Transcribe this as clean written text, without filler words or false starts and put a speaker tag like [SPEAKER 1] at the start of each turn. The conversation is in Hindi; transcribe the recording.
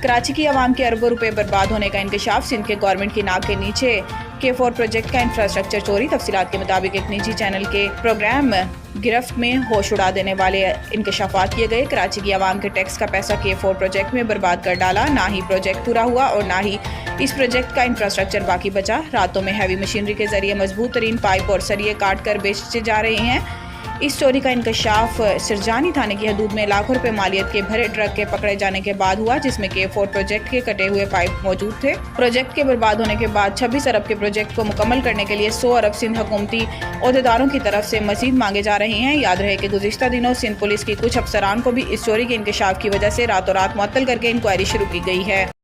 [SPEAKER 1] कराची की आवाम के अरबों रुपए बर्बाद होने का इंकशाफ। सिंध के गवर्नमेंट की नाक के नीचे K4 प्रोजेक्ट का इंफ्रास्ट्रक्चर चोरी। तफसीलात के मुताबिक एक निजी चैनल के प्रोग्राम गिरफ्त में होश उड़ा देने वाले इंकशाफात किए गए। कराची की आवाम के टैक्स का पैसा K4 प्रोजेक्ट में बर्बाद कर डाला। ना ही प्रोजेक्ट पूरा हुआ और ना ही इस प्रोजेक्ट का इंफ्रास्ट्रक्चर बाकी बचा। रातों में हैवी मशीनरी के जरिए मजबूत तरीन पाइप और सरिये काट कर बेचे जा रहे हैं। इस चोरी का इंकशाफ सिरजानी थाने की हदूद में लाखों रुपए मालियत के भरे ट्रक के पकड़े जाने के बाद हुआ, जिसमें K4 प्रोजेक्ट के कटे हुए पाइप मौजूद थे। प्रोजेक्ट के बर्बाद होने के बाद 26 अरब के प्रोजेक्ट को मुकम्मल करने के लिए 100 अरब सिंध हुकूमती अहदेदारों की तरफ से मजीद मांगे जा रहे हैं। याद रहे कि गुज़िश्ता दिनों सिंध पुलिस की कुछ अफसरान को भी इस चोरी के इंकशाफ की वजह से रातों रात मुअत्तल करके इंक्वायरी शुरू की गई है।